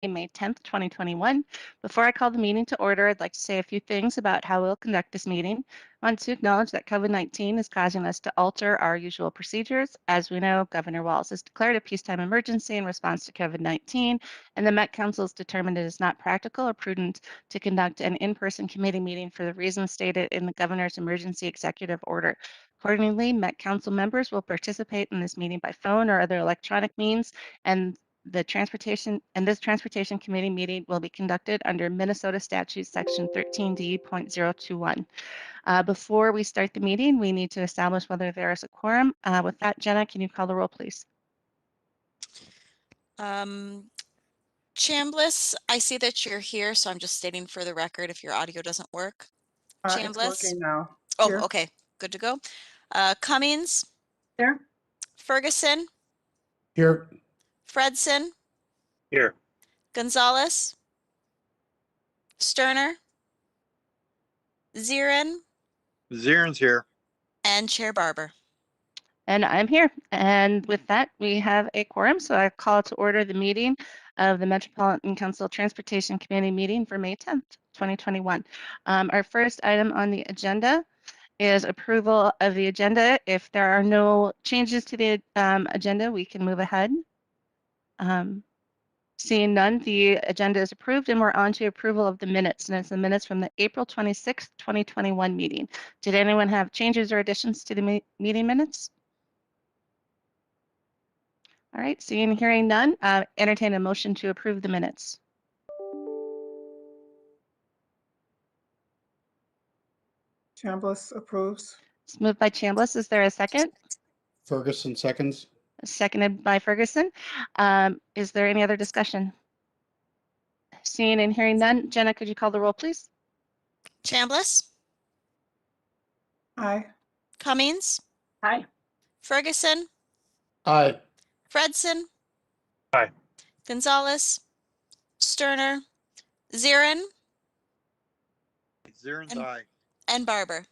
May 10th, 2021. Before I call the meeting to order, I'd like to say a few things about how we'll conduct this meeting. I want to acknowledge that COVID-19 is causing us to alter our usual procedures. As we know, Governor Walz has declared a peacetime emergency in response to COVID-19, and the Met Council has determined it is not practical or prudent to conduct an in-person committee meeting for the reasons stated in the Governor's emergency executive order. Accordingly, Met Council members will participate in this meeting by phone or other electronic means, and this transportation committee meeting will be conducted under Minnesota statute section 13D.021. Before we start the meeting, we need to establish whether there is a quorum. With that, Jenna, can you call the roll, please? Chambliss, I see that you're here, so I'm just stating for the record if your audio doesn't work. It's Chambliss? working now. Oh, Here. okay. Good to go. Cummings, Here. Ferguson, Here. Fredson, Here. Gonzalez, Sterner, Zirin, Zirin's here. and Chair Barber. And I'm here. And with that, we have a quorum. So I call to order the meeting of the Metropolitan Council Transportation Committee meeting for May 10th, 2021. Our first item on the agenda is approval of the agenda. If there are no changes to the agenda, we can move ahead. Seeing none, the agenda is approved, and we're on to approval of the minutes, and it's the minutes from the April 26th, 2021 meeting. Did anyone have changes or additions to the meeting minutes? All right, seeing and hearing none, entertain a motion to approve the minutes. Chambliss approves. It's moved by Chambliss. Is there a second? Ferguson seconds. Seconded by Ferguson. Is there any other discussion? Seeing and hearing none, Jenna, could you call the roll, please? Chambliss, Aye. Cummings, Aye. Ferguson, Aye. Fredson, Aye. Gonzalez, Sterner, Zirin, Zirin's And- aye. and Barber.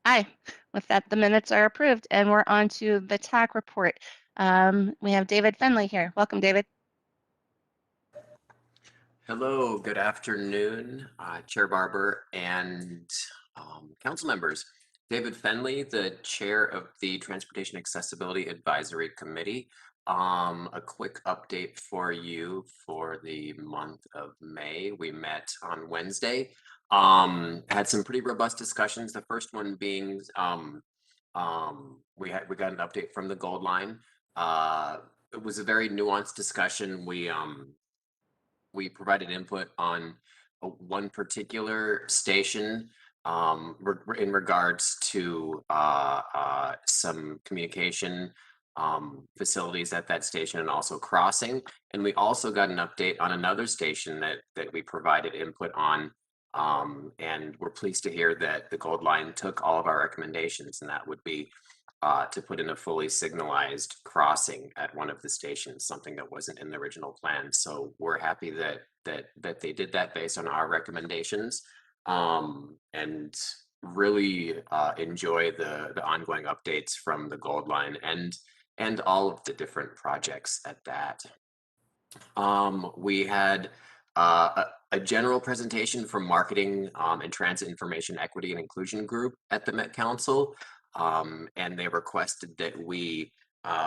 Aye. With that, the minutes are approved, and we're on to the TAC report. We have David Fenley here. Welcome, David. Hello, good afternoon, Chair Barber and council members. David Fenley, the chair of the Transportation Accessibility Advisory Committee. A quick update for you for the month of May. We met on Wednesday, had some pretty robust discussions. The first one being we got an update from the Gold Line. It was a very nuanced discussion. We provided input on one particular station in regards to some communication facilities at that station and also crossing. And we also got an update on another station that we provided input on. And we're pleased to hear that the Gold Line took all of our recommendations, and that would be to put in a fully signalized crossing at one of the stations, something that wasn't in the original plan. So we're happy that they did that based on our recommendations, and really enjoy the ongoing updates from the Gold Line and all of the different projects at that. We had a general presentation from Marketing and Transit Information Equity and Inclusion Group at the Met Council. And they requested that we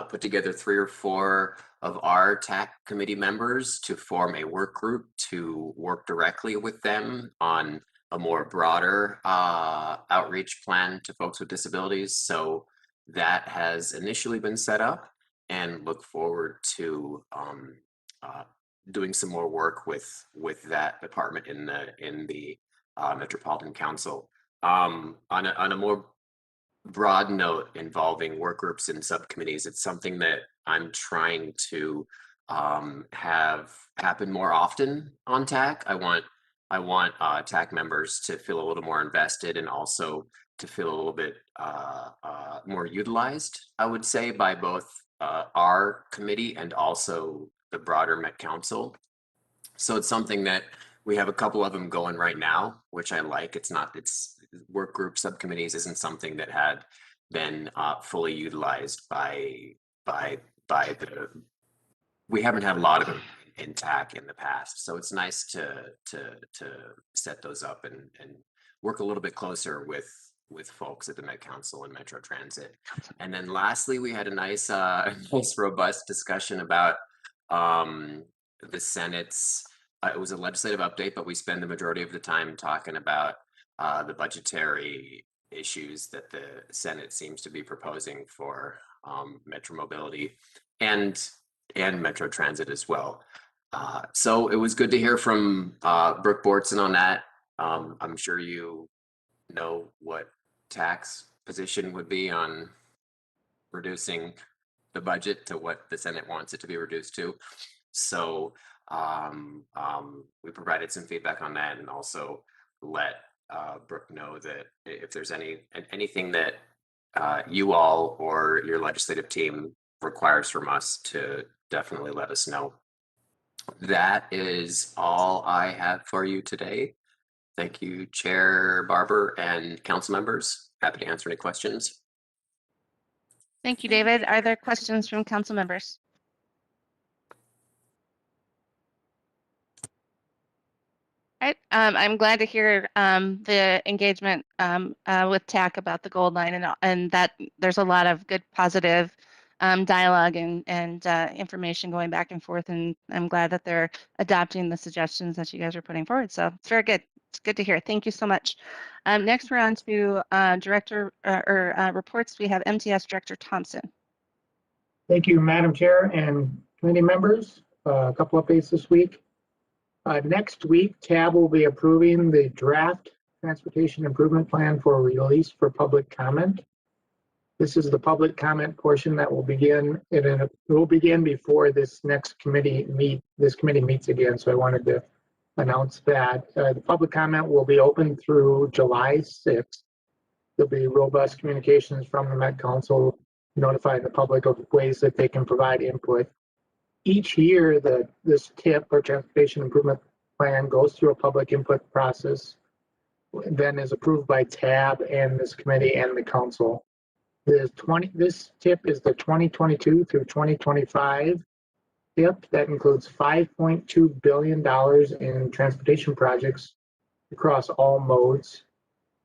put together 3 or 4 of our TAC committee members to form a work group to work directly with them on a more broader outreach plan to folks with disabilities. So that has initially been set up, and look forward to doing some more work with that department in the Metropolitan Council. On a more broad note involving work groups and subcommittees, it's something that I'm trying to have happen more often on TAC. I want TAC members to feel a little more invested, and also to feel a little bit more utilized, I would say, by both our committee and also the broader Met Council. So it's something that we have a couple of them going right now, which I like. It's work group subcommittees isn't something that had been fully utilized by the. We haven't had a lot of them in TAC in the past. So it's nice to set those up and work a little bit closer with folks at the Met Council and Metro Transit. And then lastly, we had a nice nice robust discussion about the Senate's it was a legislative update, but we spend the majority of the time talking about the budgetary issues that the Senate seems to be proposing for Metro Mobility and Metro Transit as well. So it was good to hear from Brooke Bortson on that. I'm sure you know what TAC's position would be on reducing the budget to what the Senate wants it to be reduced to. So we provided some feedback on that, and also let Brooke know that if there's anything that you all or your legislative team requires from us, to definitely let us know. That is all I have for you today. Thank you, Chair Barber and council members. Happy to answer any questions. Thank you, David. Are there questions from council members? Right. I'm glad to hear the engagement with TAC about the gold line, and that there's a lot of good positive dialogue and information going back and forth, and I'm glad that they're adopting the suggestions that you guys are putting forward. So it's very good. It's good to hear. Thank you so much. Next, we're on to director reports. We have MTS Director Thompson. Thank you, Madam Chair and committee members. A couple updates this week. Next week, TAB will be approving the draft transportation improvement plan for release for public comment. This is the public comment portion that will begin. It will begin before this next committee meets again. So I wanted to announce that the public comment will be open through July 6th. There'll be robust communications from the Met Council notifying the public of ways that they can provide input. Each year, this TIP, or Transportation Improvement Plan, goes through a public input process, then is approved by TAB and this committee and the council. This TIP is the 2022 through 2025 TIP that includes $5.2 billion in transportation projects across all modes.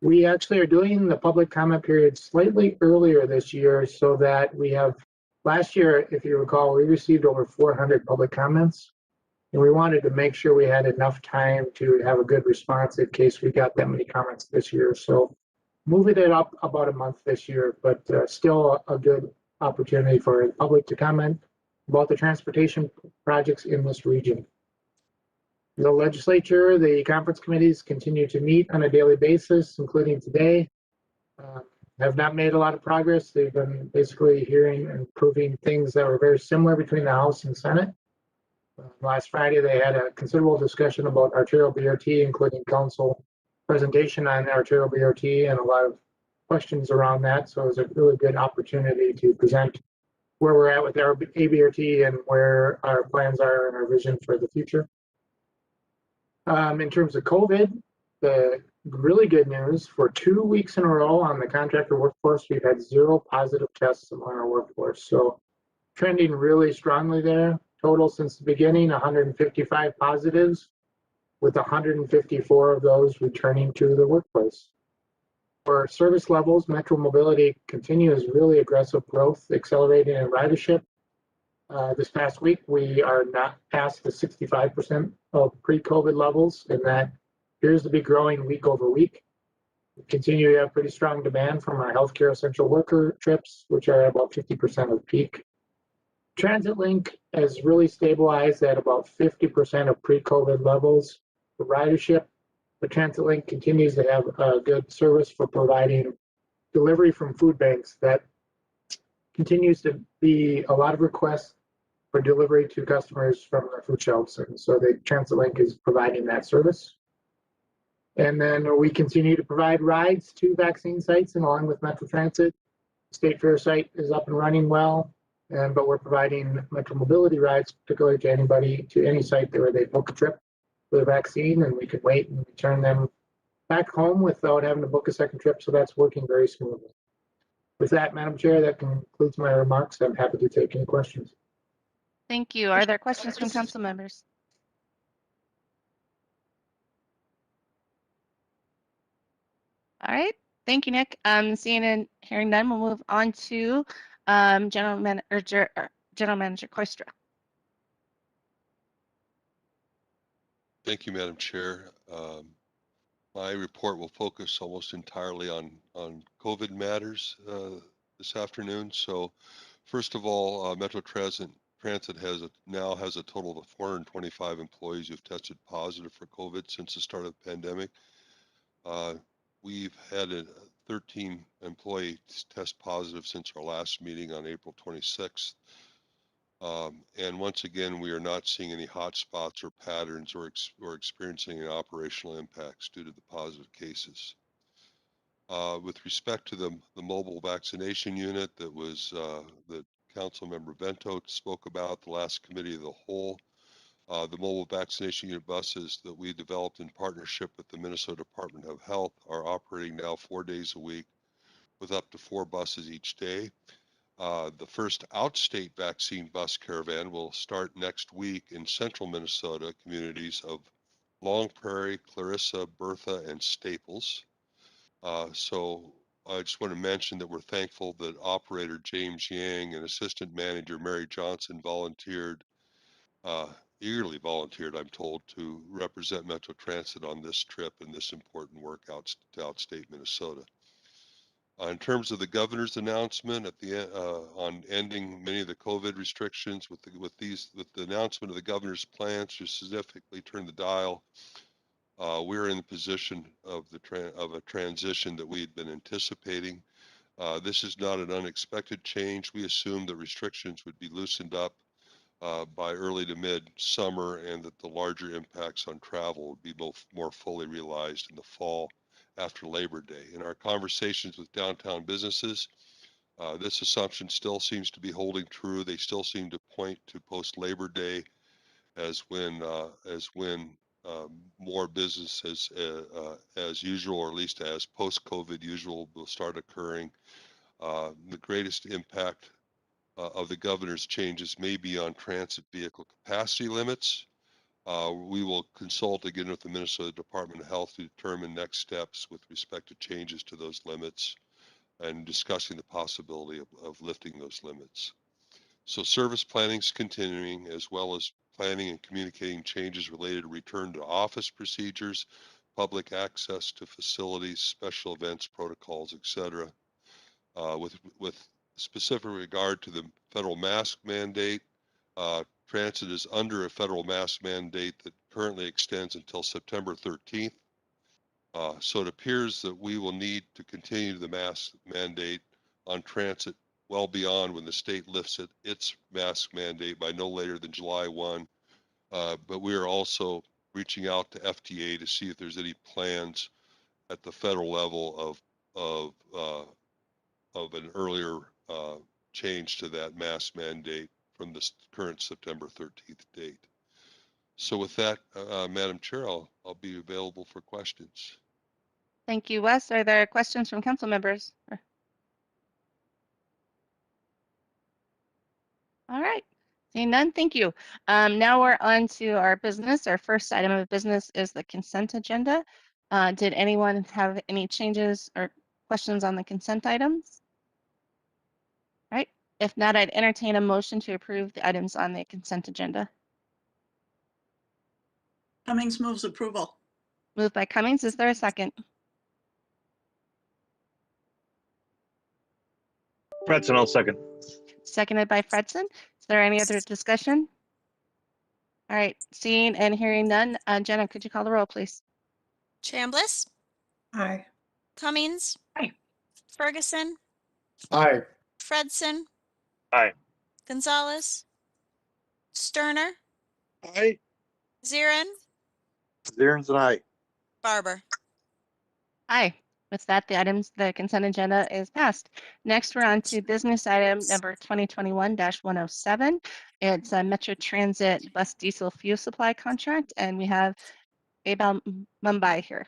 We actually are doing the public comment period slightly earlier this year so that we have, last year, if you recall, we received over 400 public comments, and we wanted to make sure we had enough time to have a good response in case we got that many comments this year. So moving it up about a month this year, but still a good opportunity for the public to comment about the transportation projects in this region. The legislature, the conference committees continue to meet on a daily basis, including today. Have not made a lot of progress. They've been basically hearing and approving things that were very similar between the House and Senate. Last Friday, they had a considerable discussion about arterial BRT, including council presentation on arterial BRT and a lot of questions around that. So it was a really good opportunity to present where we're at with our ABRT and where our plans are and our vision for the future. In terms of COVID, the really good news, for 2 weeks in a row on the contractor workforce, we've had 0 positive tests among our workforce. So trending really strongly there. Total since the beginning, 155 positives, with 154 of those returning to the workplace. For service levels, Metro Mobility continues really aggressive growth, accelerating in ridership. This past week, we are not past the 65% of pre-COVID levels, and that appears to be growing week over week. We continue to have pretty strong demand from our healthcare essential worker trips, which are about 50% of peak. Transit Link has really stabilized at about 50% of pre-COVID levels. For ridership, the Transit Link continues to have a good service for providing delivery from food banks. That continues to be a lot of requests for delivery to customers from their food shelves. And so the Transit Link is providing that service. And then we continue to provide rides to vaccine sites, and along with Metro Transit. State Fair site is up and running well, but we're providing Metro Mobility rides, particularly to anybody, to any site where they book a trip for the vaccine, and we can wait and return them back home without having to book a second trip. So that's working very smoothly. With that, Madam Chair, that concludes my remarks. I'm happy to take any questions. Thank you. Are there questions from council members? All right. Thank you, Nick. Seeing and hearing none, we'll move on to General Manager Koistra. Thank you, Madam Chair. My report will focus almost entirely on COVID matters this afternoon. So, first of all, Metro Transit now has a total of 425 employees who've tested positive for COVID since the start of the pandemic. We've had 13 employees test positive since our last meeting on April 26th. And once again, we are not seeing any hotspots or patterns or experiencing any operational impacts due to the positive cases. With respect to the mobile vaccination unit that Council Member Bento spoke about, the last committee of the whole, the mobile vaccination unit buses that we developed in partnership with the Minnesota Department of Health are operating now 4 days a week with up to 4 buses each day. The first outstate vaccine bus caravan will start next week in central Minnesota communities of Long Prairie, Clarissa, Bertha, and Staples. So I just want to mention that we're thankful that operator James Yang and assistant manager Mary Johnson eagerly volunteered, I'm told, to represent Metro Transit on this trip and this important work out to outstate Minnesota. In terms of the governor's announcement on ending many of the COVID restrictions, with the announcement of the governor's plans to significantly turn the dial, we're in the position of a transition that we had been anticipating. This is not an unexpected change. We assumed that restrictions would be loosened up by early to mid-summer, and that the larger impacts on travel would be more fully realized in the fall after Labor Day. In our conversations with downtown businesses, this assumption still seems to be holding true. They still seem to point to post-Labor Day as when more businesses as usual, or at least as post-COVID usual, will start occurring. The greatest impact of the governor's changes may be on transit vehicle capacity limits. We will consult again with the Minnesota Department of Health to determine next steps with respect to changes to those limits and discussing the possibility of lifting those limits. So service planning is continuing, as well as planning and communicating changes related to return to office procedures, public access to facilities, special events, protocols, etc. With specific regard to the federal mask mandate, transit is under a federal mask mandate that currently extends until September 13th. So it appears that we will need to continue the mask mandate on transit well beyond when the state lifts its mask mandate by no later than July 1. But we are also reaching out to FTA to see if there's any plans at the federal level of an earlier change to that mask mandate from the current September 13th date. So with that, Madam Chair, I'll be available for questions. Thank you, Wes. Are there questions from council members? All right. Seeing none, thank you. Now we're on to our business. Our first item of business is the consent agenda. Did anyone have any changes or questions on the consent items? All right. If not, I'd entertain a motion to approve the items on the consent agenda. Cummings moves approval. Moved by Cummings. Is there a second? Fredson, I'll second. Seconded by Fredson. Is there any other discussion? All right. Seeing and hearing none. Jenna, could you call the roll, please? Chambliss, Aye. Cummings. Aye. Ferguson, Aye. Fredson. Aye. Gonzalez, Sterner, Aye. Zirin, Zieren's an aye. Barber. Aye. With that, the consent agenda is passed. Next, we're on to business item number 2021-107. It's a Metro Transit bus diesel fuel supply contract, and we have Abel Mumbai here.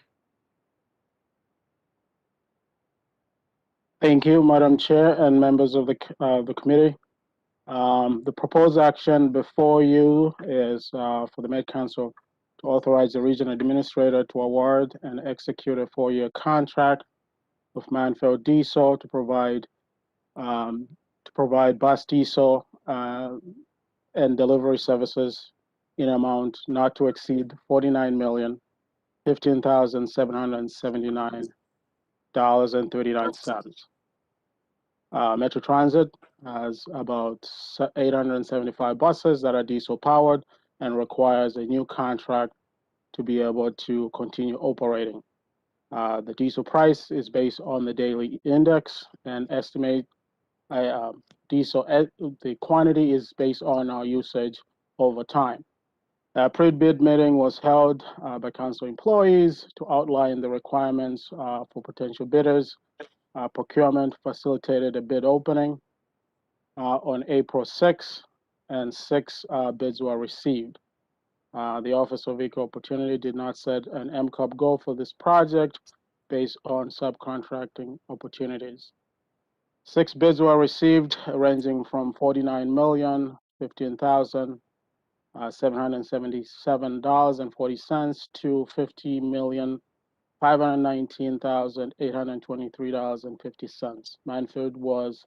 Thank you, Madam Chair and members of the committee. The proposed action before you is for the Met Council to authorize the regional administrator to award and execute a 4-year contract with Manfield Diesel to provide bus diesel and delivery services in amount not to exceed $49,015,779.39. Metro Transit has about 875 buses that are diesel powered and requires a new contract to be able to continue operating. The diesel price is based on the daily index and estimate the quantity is based on our usage over time. A pre-bid meeting was held by council employees to outline the requirements for potential bidders. Procurement facilitated a bid opening on April 6th, and 6 bids were received. The Office of Equal Opportunity did not set an MCOP goal for this project based on subcontracting opportunities. 6 bids were received, ranging from $49,015,777.40 to $50,519,823.50. Manfield was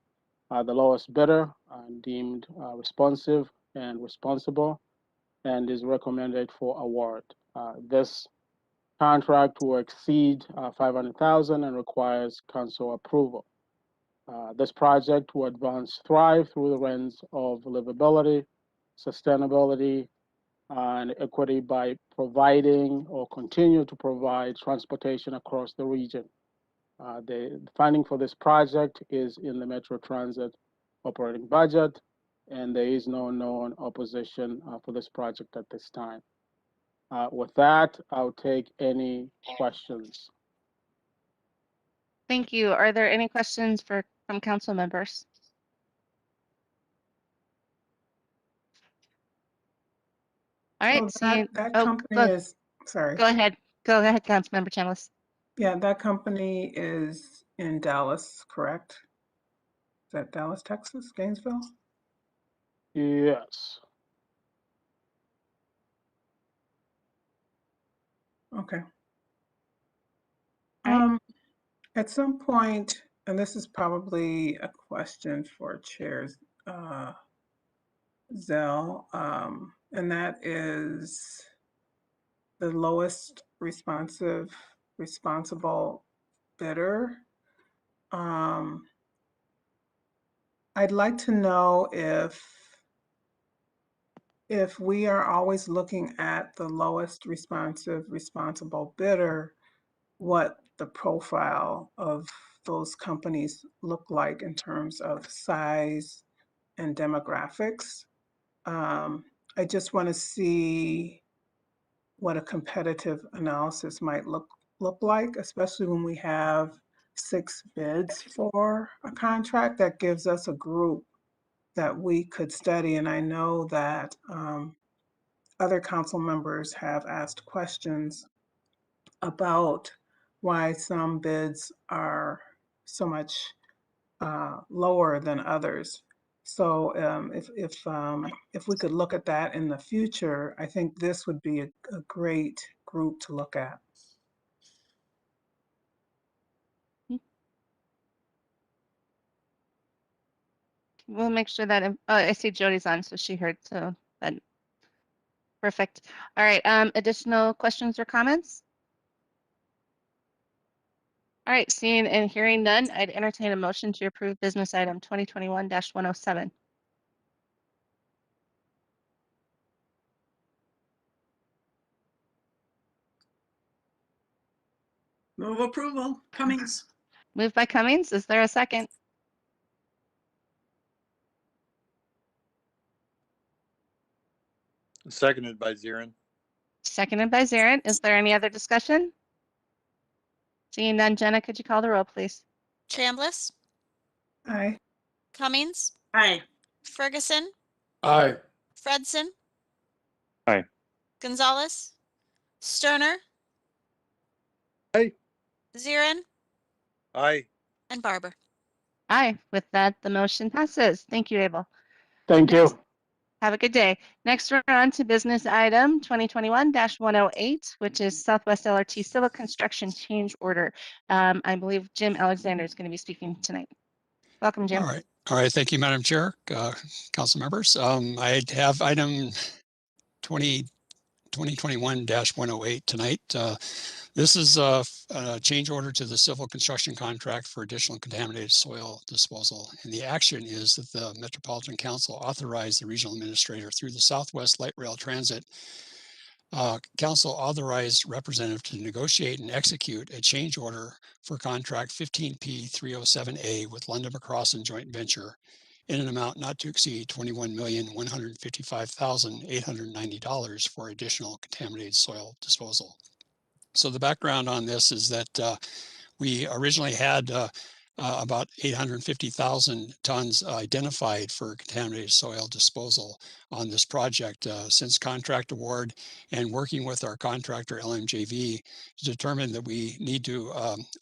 the lowest bidder and deemed responsive and responsible and is recommended for award. This contract will exceed $500,000 and requires council approval. This project will advance Thrive through the lens of livability, sustainability, and equity by providing or continue to provide transportation across the region. The funding for this project is in the Metro Transit operating budget, and there is no known opposition for this project at this time. With that, I'll take any questions. Thank you. Are there any questions from council members? All right, So seeing, that oh, company is, sorry. go ahead. Go ahead, Councilmember Chambliss. Yeah, that company is in Dallas, correct? Is that Dallas, Texas, Gainesville? Yes. Okay. All right. At some point, and this is probably a question for Chair Zell, and that is the lowest responsible bidder. I'd like to know if we are always looking at the lowest responsible bidder, what the profile of those companies look like in terms of size and demographics. I just want to see what a competitive analysis might look like, especially when we have 6 bids for a contract. That gives us a group that we could study. And I know that other council members have asked questions about why some bids are so much lower than others. So if we could look at that in the future, I think this would be a great group to look at. We'll make sure that, I see Jody's on, so she heard, so that, perfect. All right, additional questions or comments? All right, seeing and hearing none, I'd entertain a motion to approve business item 2021-107. Move approval. Cummings. Moved by Cummings, is there a second? Seconded by Zirin. Seconded by Zarin, is there any other discussion? Seeing none, Jenna, could you call the roll, please? Chambliss, Aye. Cummings, Aye. Ferguson, Aye. Fredson. Aye. Gonzalez, Stoner. Aye. Zirin, Aye. and Barber. Aye, with that, the motion passes. Thank you, Abel. Thank you. Have a good day. Next, we're on to business item 2021-108, which is Southwest LRT Civil Construction Change Order. I believe Jim Alexander is going to be speaking tonight. Welcome, Jim. All right. All right. Thank you, Madam Chair, council members. I have item 2021-108 tonight. This is a change order to the civil construction contract for additional contaminated soil disposal. And the action is that the Metropolitan Council authorized the regional administrator through the Southwest Light Rail Transit Council authorized representative to negotiate and execute a change order for contract 15P 307A with London McCrossin Joint Venture in an amount not to exceed $21,155,890 for additional contaminated soil disposal. So the background on this is that we originally had about 850,000 tons identified for contaminated soil disposal on this project. Since contract award and working with our contractor LMJV, determined that we need to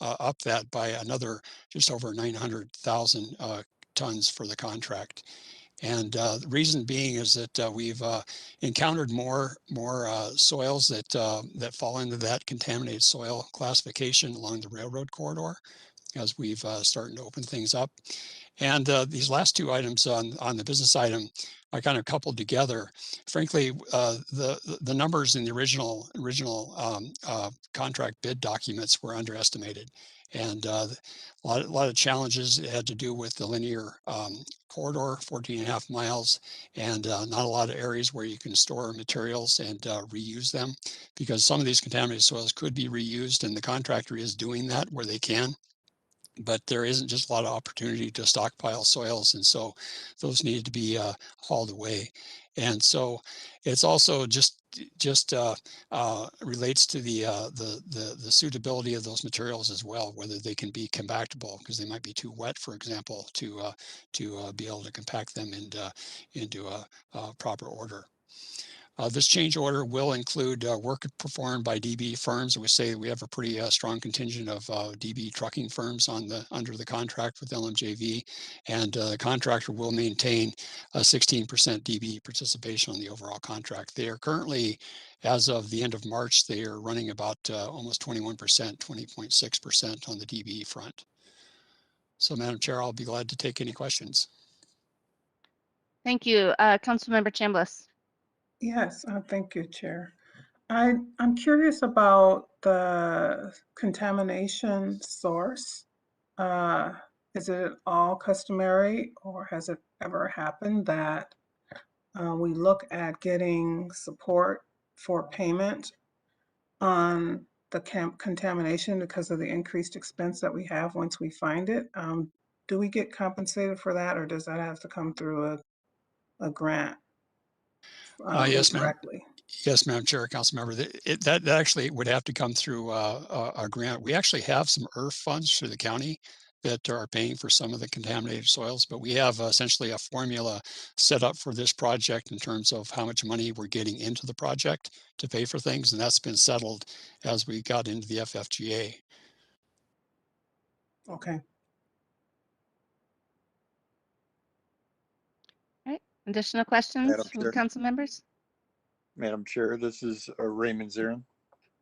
up that by another just over 900,000 tons for the contract. And the reason being is that we've encountered more soils that fall into that contaminated soil classification along the railroad corridor as we've started to open things up. And these last two items on the business item are kind of coupled together. Frankly, the numbers in the original contract bid documents were underestimated. And a lot of challenges had to do with the linear corridor, 14.5 miles, and not a lot of areas where you can store materials and reuse them, because some of these contaminated soils could be reused, and the contractor is doing that where they can. But there isn't just a lot of opportunity to stockpile soils, and so those need to be hauled away. And so it's also just relates to the suitability of those materials as well, whether they can be compactable, because they might be too wet, for example, to be able to compact them into a proper order. This change order will include work performed by DB firms. We say we have a pretty strong contingent of DB trucking firms under the contract with LMJV, and the contractor will maintain a 16% DB participation on the overall contract. They are currently, as of the end of March, they are running about almost 21%, 20.6% on the DB front. So, Madam Chair, I'll be glad to take any questions. Thank you. Councilmember Chambliss. Yes, thank you, Chair. I'm curious about the contamination source. Is it all customary, or has it ever happened that we look at getting support for payment on the contamination because of the increased expense that we have once we find it? Do we get compensated for that, or does that have to come through a grant Yes, ma'am. directly? Yes, Madam Chair, Council Member, that actually would have to come through a grant. We actually have some ERF funds through the county that are paying for some of the contaminated soils, but we have essentially a formula set up for this project in terms of how much money we're getting into the project to pay for things, and that's been settled as we got into the FFGA. Okay. All right. Additional questions Madam from Chair. council members? Madam Chair, this is Raymond Zirin.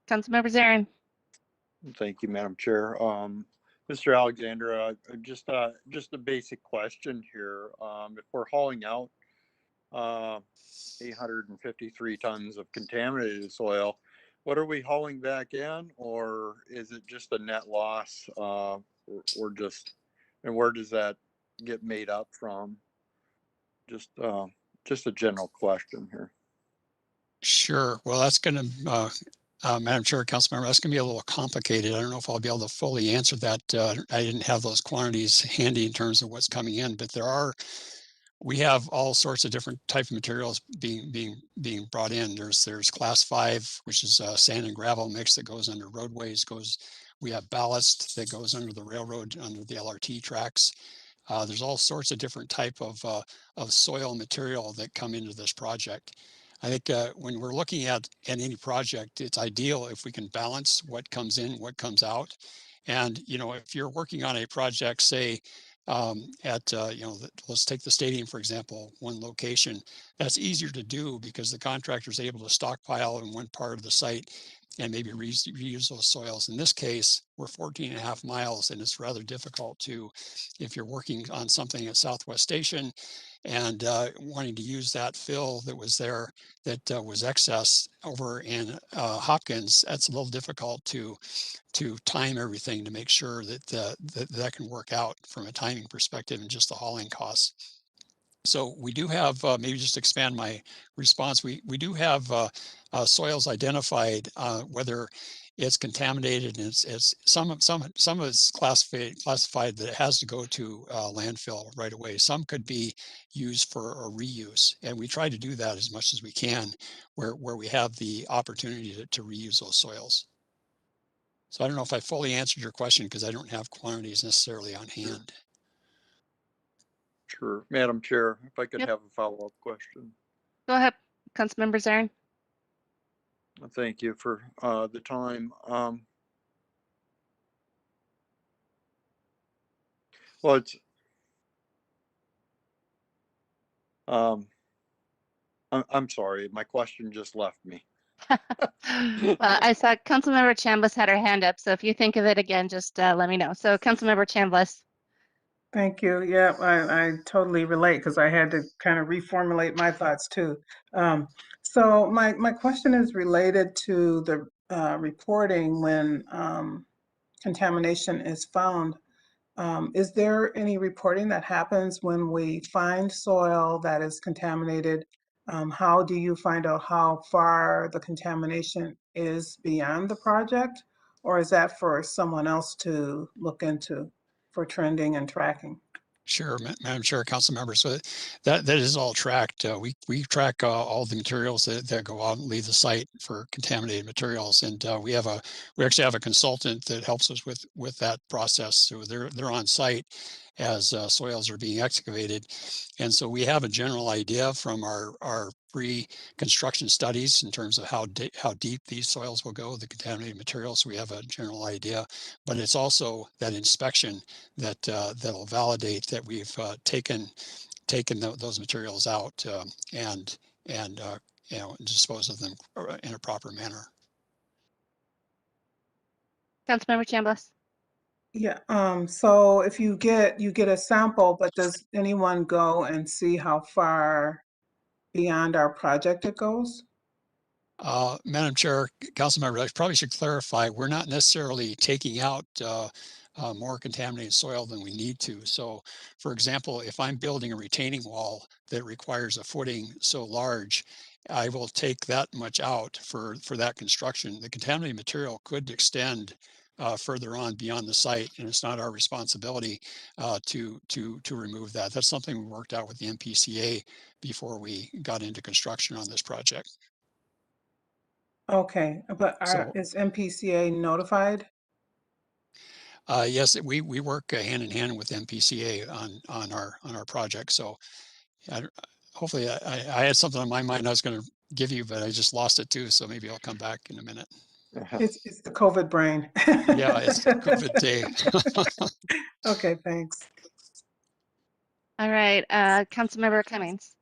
Councilmember Zarin. Thank you, Madam Chair. Mr. Alexander, just a basic question here. If we're hauling out 853 tons of contaminated soil, what are we hauling back in, or is it just a net loss, or just, and where does that get made up from? Just a general question here. Sure. Well, that's going to, Madam Chair, Councilmember, that's going to be a little complicated. I don't know if I'll be able to fully answer that. I didn't have those quantities handy in terms of what's coming in, but we have all sorts of different type of materials being brought in. There's class 5, which is sand and gravel mix that goes under roadways. We have ballast that goes under the railroad, under the LRT tracks. There's all sorts of different type of soil material that come into this project. I think when we're looking at any project, it's ideal if we can balance what comes in, what comes out. And, you know, if you're working on a project, say, let's take the stadium, for example, one location. That's easier to do because the contractor is able to stockpile in one part of the site and maybe reuse those soils. In this case, we're 14.5 miles, and it's rather difficult to, if you're working on something at Southwest Station and wanting to use that fill that was there that was excess over in Hopkins, that's a little difficult to time everything to make sure that that can work out from a timing perspective and just the hauling costs. So we do have, maybe just expand my response, we do have soils identified, whether it's contaminated and it's some of it's classified that it has to go to landfill right away. Some could be used for a reuse, and we try to do that as much as we can where we have the opportunity to reuse those soils. So I don't know if I fully answered your question because I don't have quantities necessarily on hand. Sure. Madam Chair, if I could Yep. have a follow-up question. Go ahead, Councilmember Zarin. Thank you for the time. Well, it's I'm sorry, my question just left me. Well, I saw Councilmember Chambliss had her hand up, so if you think of it again, just let me know. So Councilmember Chambliss. Thank you. Yeah, I totally relate because I had to kind of reformulate my thoughts too. So my question is related to the reporting when contamination is found. Is there any reporting that happens when we find soil that is contaminated? How do you find out how far the contamination is beyond the project? Or is that for someone else to look into for trending and tracking? Sure, Madam Chair, council members. So that is all tracked. We track all the materials that go out and leave the site for contaminated materials, and we actually have a consultant that helps us with that process. So they're on site as soils are being excavated, and so we have a general idea from our pre-construction studies in terms of how deep these soils will go, the contaminated materials. So we have a general idea, but it's also that inspection that'll validate that we've taken those materials out and dispose of them in a proper manner. Councilmember Chambliss. Yeah, so if you get a sample, but does anyone go and see how far beyond our project it goes? Madam Chair, council member, I probably should clarify, we're not necessarily taking out more contaminated soil than we need to. So for example, if I'm building a retaining wall that requires a footing so large, I will take that much out for that construction. The contaminated material could extend further on beyond the site, and it's not our responsibility to remove that. That's something we worked out with the MPCA before we got into construction on this project. Okay, but So is MPCA notified? yes, we work hand in hand with MPCA on our project. So hopefully I had something on my mind I was going to give you, but I just lost it too. So maybe I'll come back in a minute. It's the COVID brain. Yeah, it's COVID day. Okay, thanks. All right, Councilmember Cummings.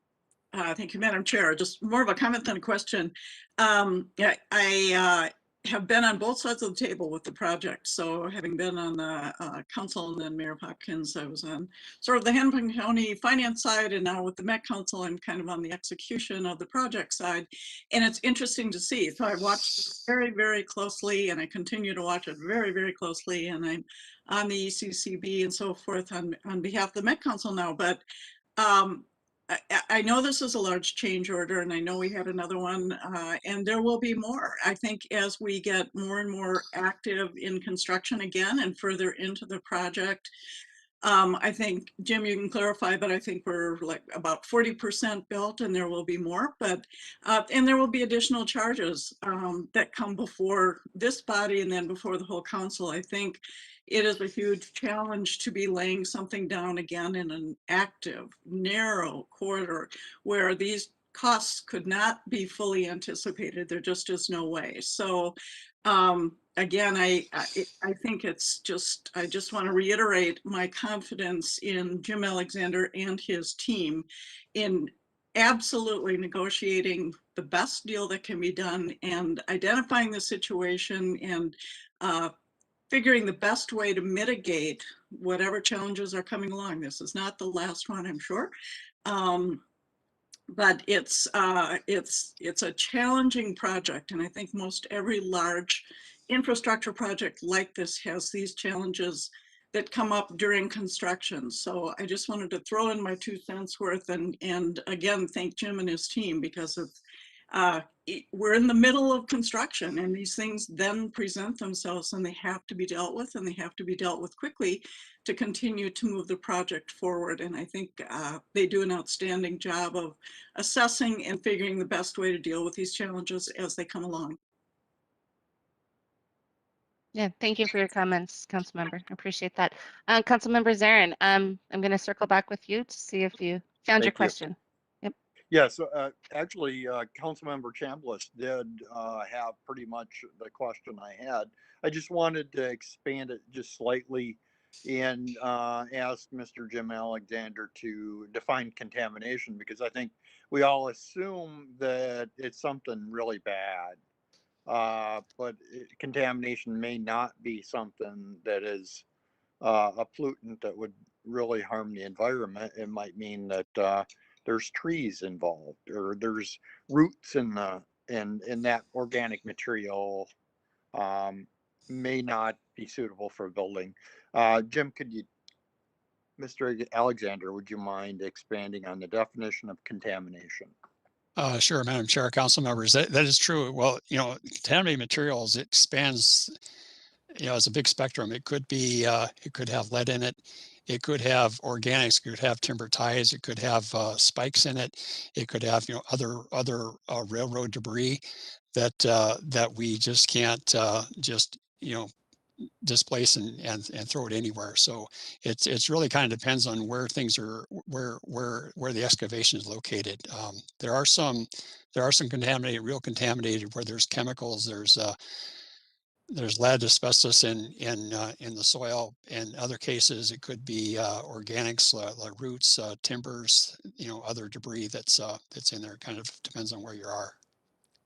Thank you, Madam Chair. Just more of a comment than a question. Yeah, I have been on both sides of the table with the project. So having been on the council and then Mayor Hopkins, I was on sort of the Hennepin County finance side, and now with the Met Council, I'm kind of on the execution of the project side. And it's interesting to see. So I watched it very, very closely, and I continue to watch it very, very closely. And I'm on the ECCB and so forth on behalf of the Met Council now. But I know this is a large change order, and I know we had another one, and there will be more. I think as we get more and more active in construction again and further into the project, I think, Jim, you can clarify, but I think we're like about 40% built, and there will be more, but and there will be additional charges that come before this body and then before the whole council. I think it is a huge challenge to be laying something down again in an active, narrow corridor where these costs could not be fully anticipated. There just is no way. So again, I think it's just, I just want to reiterate my confidence in Jim Alexander and his team in absolutely negotiating the best deal that can be done and identifying the situation and figuring the best way to mitigate whatever challenges are coming along. This is not the last one, I'm sure. But it's a challenging project, and I think most every large infrastructure project like this has these challenges that come up during construction. So I just wanted to throw in my 2 cents worth and again thank Jim and his team, because of we're in the middle of construction, and these things then present themselves, and they have to be dealt with, and they have to be dealt with quickly to continue to move the project forward. And I think they do an outstanding job of assessing and figuring the best way to deal with these challenges as they come along. Yeah, thank you for your comments, Councilmember. I appreciate that. Councilmember Zarin, I'm going to circle back with you to see if you found your Thank you. question. Yep. Yeah, so actually, Councilmember Chambliss did have pretty much the question I had. I just wanted to expand it just slightly and ask Mr. Jim Alexander to define contamination, because I think we all assume that it's something really bad. But contamination may not be something that is a pollutant that would really harm the environment. It might mean that there's trees involved, or there's roots in that organic material may not be suitable for building. Jim, Mr. Alexander, would you mind expanding on the definition of contamination? Sure, Madam Chair, council members, that is true. Well, contaminated materials, it expands, it's a big spectrum. It could be, it could have lead in it. It could have organics, it could have timber ties, it could have spikes in it. It could have, other railroad debris that we just can't just, displace and throw it anywhere. So it's really kind of depends on where things are, where the excavation is located. There are some contaminated, real contaminated, where there's chemicals, there's lead, asbestos in the soil. In other cases, it could be organics, like roots, timbers, other debris that's in there. Kind of depends on where you are.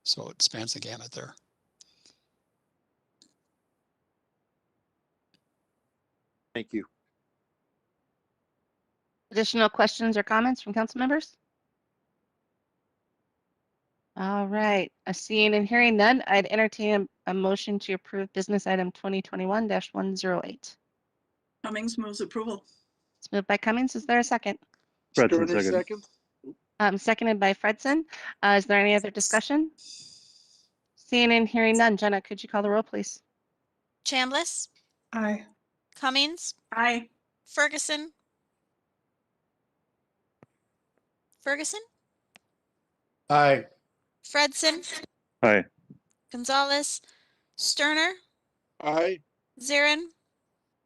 So it spans the gamut there. Thank you. Additional questions or comments from council members? All right, seeing and hearing none, I'd entertain a motion to approve business item 2021-108. Cummings moves approval. It's moved by Cummings. Is there a second? Fredson second. Seconded by Fredson. Is there any other discussion? Seeing and hearing none, Jenna, could you call the roll, please? Chambliss, Aye. Cummings, Aye. Ferguson, Aye. Fredson, Aye. Gonzalez, Sterner, Aye. Zarin,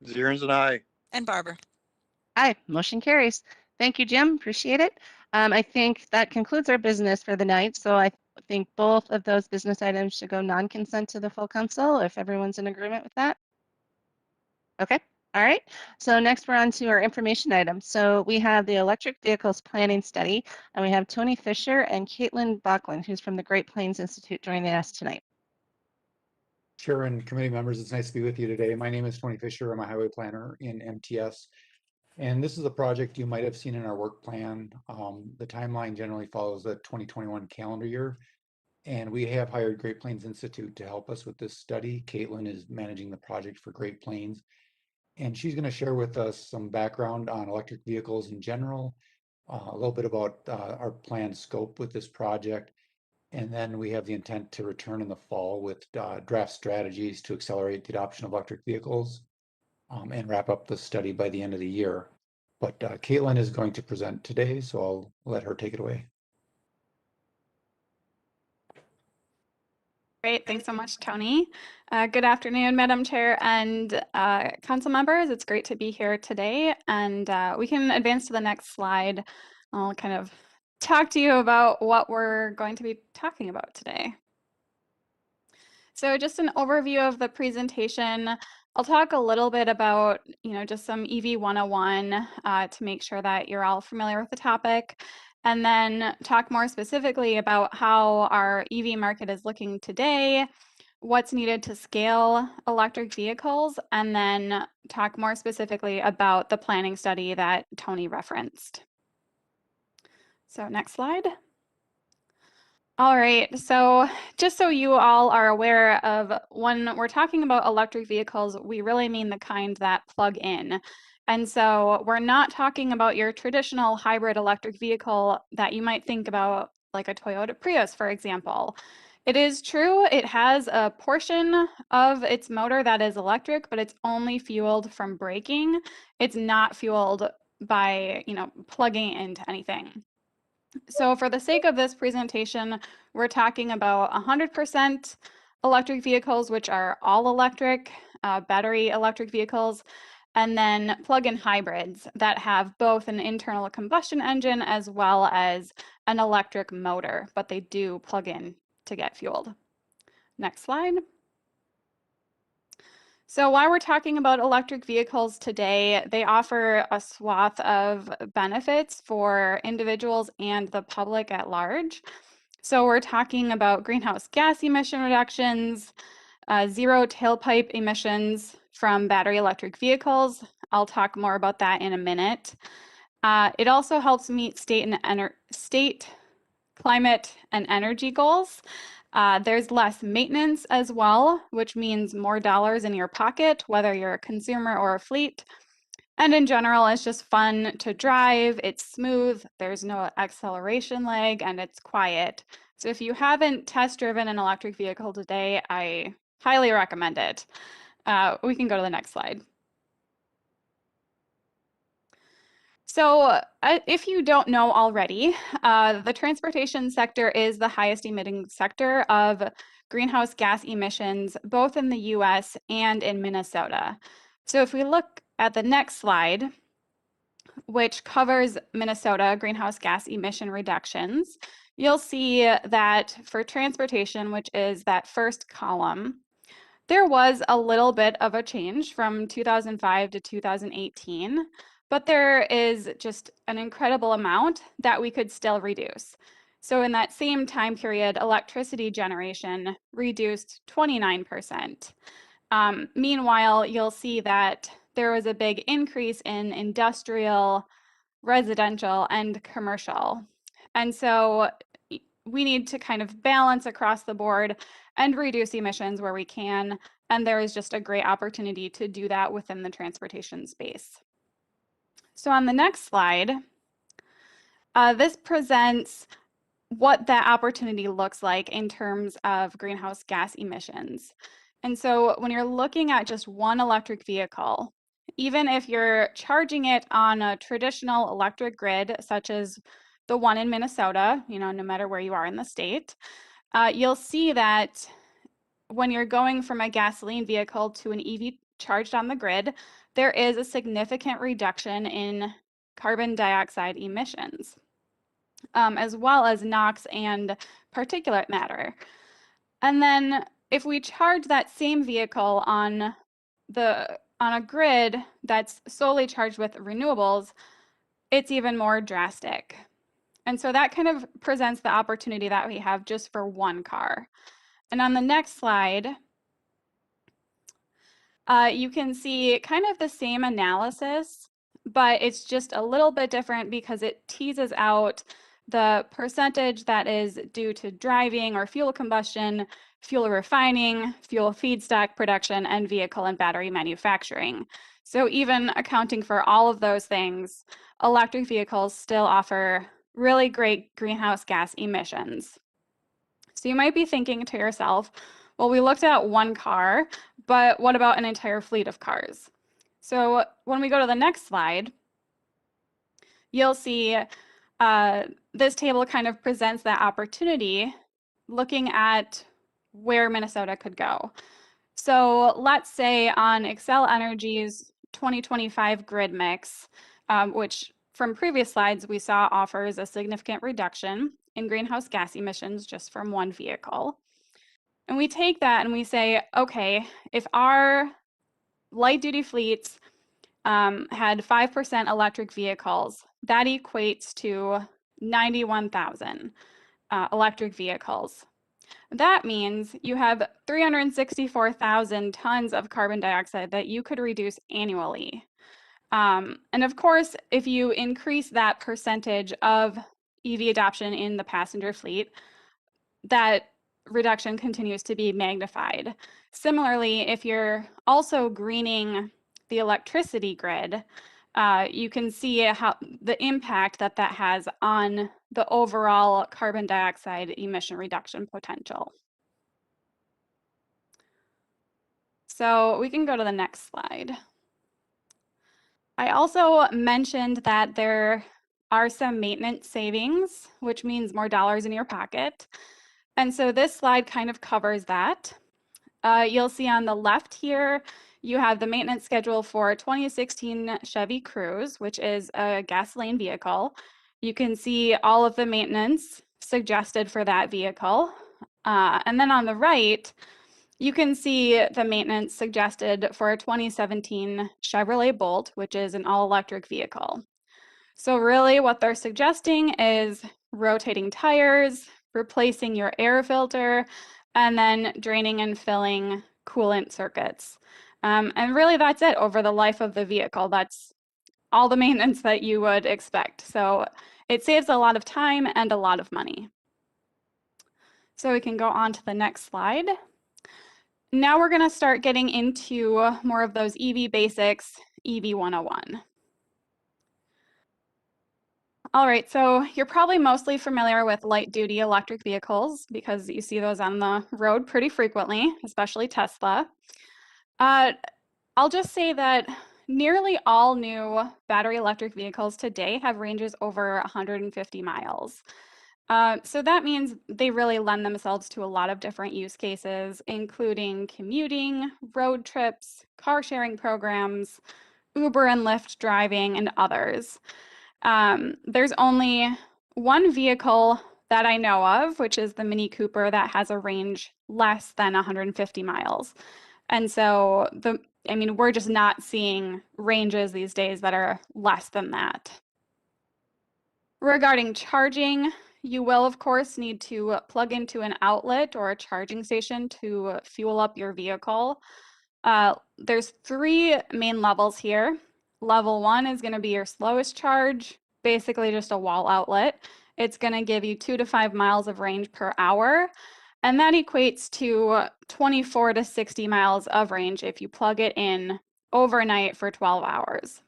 Zierens and I. and Barber. Aye, motion carries. Thank you, Jim. Appreciate it. I think that concludes our business for the night. So I think both of those business items should go non-consent to the full council, if everyone's in agreement with that. Okay. All right. So next we're on to our information items. So we have the electric vehicles planning study, and we have Tony Fisher and Caitlin Bachlan, who's from the Great Plains Institute, joining us tonight. Chair and committee members, it's nice to be with you today. My name is Tony Fisher. I'm a highway planner in MTS. And this is a project you might have seen in our work plan. The timeline generally follows the 2021 calendar year. And we have hired Great Plains Institute to help us with this study. Caitlin is managing the project for Great Plains. And she's going to share with us some background on electric vehicles in general, a little bit about our planned scope with this project. And then we have the intent to return in the fall with draft strategies to accelerate the adoption of electric vehicles and wrap up the study by the end of the year. But Caitlin is going to present today, so I'll let her take it away. Great, thanks so much, Tony. Good afternoon, Madam Chair and council members. It's great to be here today, and we can advance to the next slide. I'll kind of talk to you about what we're going to be talking about today. So just an overview of the presentation. I'll talk a little bit about, just some EV 101 to make sure that you're all familiar with the topic, and then talk more specifically about how our EV market is looking today, what's needed to scale electric vehicles, and then talk more specifically about the planning study that Tony referenced. So next slide. All right, so just so you all are aware of, when we're talking about electric vehicles, we really mean the kind that plug in. And so we're not talking about your traditional hybrid electric vehicle that you might think about, like a Toyota Prius, for example. It is true, it has a portion of its motor that is electric, but it's only fueled from braking. It's not fueled by, plugging into anything. So for the sake of this presentation, we're talking about 100% electric vehicles, which are all electric, battery electric vehicles, and then plug-in hybrids that have both an internal combustion engine as well as an electric motor, but they do plug in to get fueled. Next slide. So while we're talking about electric vehicles today, they offer a swath of benefits for individuals and the public at large. So we're talking about greenhouse gas emission reductions, zero tailpipe emissions from battery electric vehicles. I'll talk more about that in a minute. It also helps meet state climate and energy goals. There's less maintenance as well, which means more dollars in your pocket, whether you're a consumer or a fleet. And in general, it's just fun to drive, it's smooth, there's no acceleration lag, and it's quiet. So if you haven't test driven an electric vehicle today, I highly recommend it. We can go to the next slide. So if you don't know already, the transportation sector is the highest emitting sector of greenhouse gas emissions, both in the US and in Minnesota. So if we look at the next slide, which covers Minnesota greenhouse gas emission reductions, you'll see that for transportation, which is that first column, there was a little bit of a change from 2005 to 2018, but there is just an incredible amount that we could still reduce. So in that same time period, electricity generation reduced 29%. Meanwhile, you'll see that there was a big increase in industrial, residential, and commercial. And so we need to kind of balance across the board and reduce emissions where we can. And there is just a great opportunity to do that within the transportation space. So on the next slide, this presents what that opportunity looks like in terms of greenhouse gas emissions. And so when you're looking at just one electric vehicle, even if you're charging it on a traditional electric grid, such as the one in Minnesota, no matter where you are in the state, you'll see that when you're going from a gasoline vehicle to an EV charged on the grid, there is a significant reduction in carbon dioxide emissions, as well as NOx and particulate matter. And then if we charge that same vehicle on a grid that's solely charged with renewables, it's even more drastic. And so that kind of presents the opportunity that we have just for one car. And on the next slide, you can see kind of the same analysis, but it's just a little bit different because it teases out the percentage that is due to driving or fuel combustion, fuel refining, fuel feedstock production, and vehicle and battery manufacturing. So even accounting for all of those things, electric vehicles still offer really great greenhouse gas emissions. So you might be thinking to yourself, well, we looked at one car, but what about an entire fleet of cars? So when we go to the next slide, you'll see this table kind of presents that opportunity looking at where Minnesota could go. So let's say on Xcel Energy's 2025 grid mix, which from previous slides, we saw offers a significant reduction in greenhouse gas emissions just from one vehicle. And we take that and we say, okay, if our light duty fleets had 5% electric vehicles, that equates to 91,000 electric vehicles. That means you have 364,000 tons of carbon dioxide that you could reduce annually. And of course, if you increase that percentage of EV adoption in the passenger fleet, that reduction continues to be magnified. Similarly, if you're also greening the electricity grid, you can see how the impact that that has on the overall carbon dioxide emission reduction potential. So we can go to the next slide. I also mentioned that there are some maintenance savings, which means more dollars in your pocket. And so this slide kind of covers that. You'll see on the left here, you have the maintenance schedule for 2016 Chevy Cruze, which is a gasoline vehicle. You can see all of the maintenance suggested for that vehicle. And then on the right, you can see the maintenance suggested for a 2017 Chevrolet Bolt, which is an all-electric vehicle. So really what they're suggesting is rotating tires, replacing your air filter, and then draining and filling coolant circuits. And really that's it over the life of the vehicle. That's all the maintenance that you would expect. So it saves a lot of time and a lot of money. So we can go on to the next slide. Now we're going to start getting into more of those EV basics, EV 101. All right, so you're probably mostly familiar with light duty electric vehicles because you see those on the road pretty frequently, especially Tesla. I'll just say that nearly all new battery electric vehicles today have ranges over 150 miles. So that means they really lend themselves to a lot of different use cases, including commuting, road trips, car sharing programs, Uber and Lyft driving, and others. There's only one vehicle that I know of, which is the Mini Cooper, that has a range less than 150 miles. And so we're just not seeing ranges these days that are less than that. Regarding charging, you will, of course, need to plug into an outlet or a charging station to fuel up your vehicle. There's 3 main levels here. Level 1 is going to be your slowest charge, basically just a wall outlet. It's going to give you 2 to 5 miles of range per hour, and that equates to 24 to 60 miles of range if you plug it in overnight for 12 hours.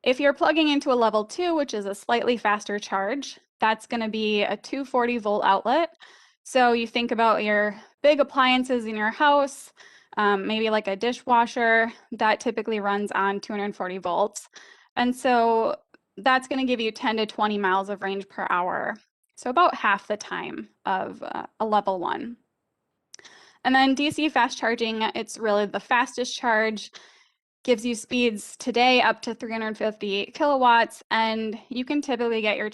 If you're plugging into a level 2, which is a slightly faster charge, that's going to be a 240 volt outlet. So you think about your big appliances in your house, maybe like a dishwasher, that typically runs on 240 volts. And so that's going to give you 10 to 20 miles of range per hour. So about half the time of a level 1. And then DC fast charging, it's really the fastest charge. Gives you speeds today up to 358 kilowatts, and you can typically get your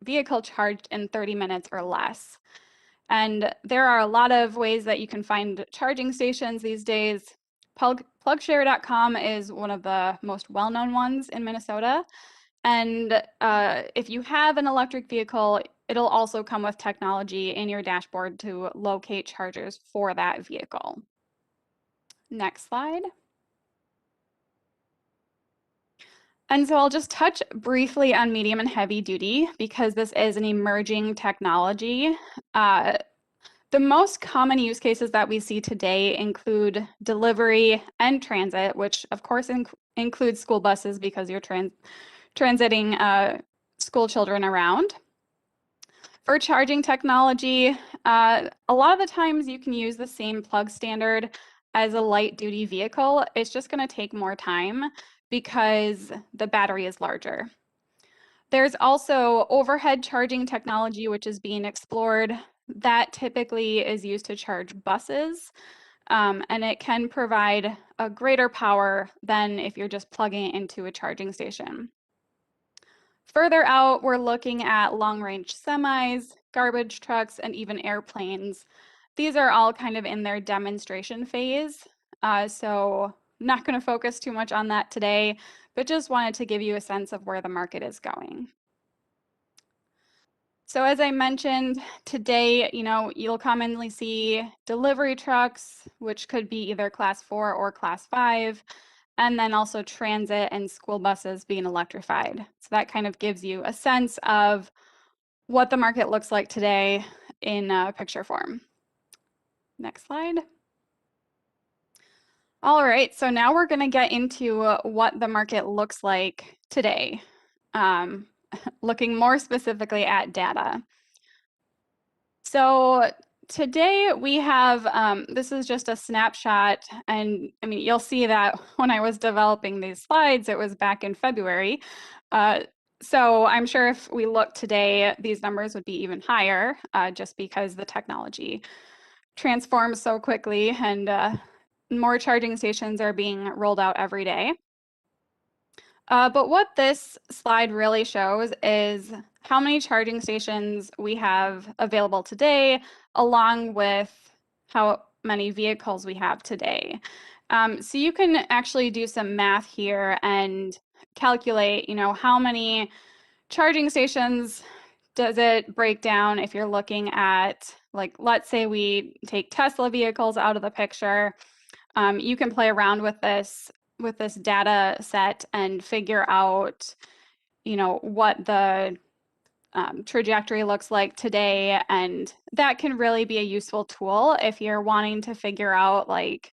vehicle charged in 30 minutes or less. And there are a lot of ways that you can find charging stations these days. Plugshare.com is one of the most well-known ones in Minnesota. And if you have an electric vehicle, it'll also come with technology in your dashboard to locate chargers for that vehicle. Next slide. And so I'll just touch briefly on medium and heavy duty because this is an emerging technology. The most common use cases that we see today include delivery and transit, which of course includes school buses because you're transiting school children around. For charging technology, a lot of the times you can use the same plug standard as a light duty vehicle. It's just going to take more time because the battery is larger. There's also overhead charging technology, which is being explored. That typically is used to charge buses. and it can provide a greater power than if you're just plugging it into a charging station. Further out, we're looking at long-range semis, garbage trucks, and even airplanes. These are all kind of in their demonstration phase, so not going to focus too much on that today, but just wanted to give you a sense of where the market is going. So as I mentioned today, you'll commonly see delivery trucks, which could be either class 4 or class 5, and then also transit and school buses being electrified. So that kind of gives you a sense of what the market looks like today in picture form. Next slide. All right, so now we're going to get into what the market looks like today, looking more specifically at data. So today we have, this is just a snapshot, and I mean, you'll see that when I was developing these slides, it was back in February. So I'm sure if we look today, these numbers would be even higher, just because the technology transforms so quickly and more charging stations are being rolled out every day. But what this slide really shows is how many charging stations we have available today, along with how many vehicles we have today. So you can actually do some math here and calculate, how many charging stations does it break down if you're looking at, like, let's say we take Tesla vehicles out of the picture. You can play around with this data set and figure out, what the trajectory looks like today. And that can really be a useful tool if you're wanting to figure out like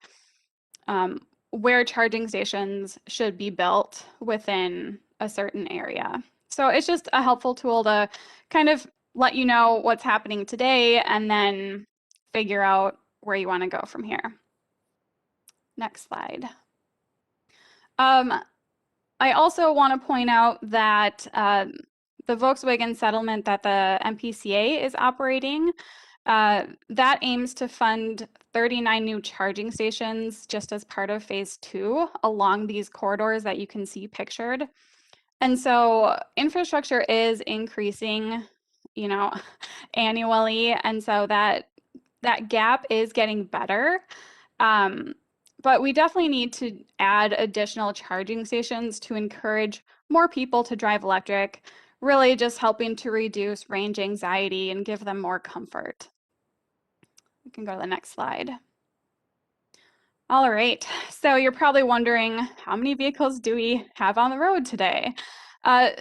where charging stations should be built within a certain area. So it's just a helpful tool to kind of let you know what's happening today and then figure out where you want to go from here. Next slide. I also want to point out that the Volkswagen settlement that the MPCA is operating, that aims to fund 39 new charging stations just as part of phase 2 along these corridors that you can see pictured. And so infrastructure is increasing, annually. And so that gap is getting better. But we definitely need to add additional charging stations to encourage more people to drive electric, really just helping to reduce range anxiety and give them more comfort. We can go to the next slide. All right, so you're probably wondering, how many vehicles do we have on the road today?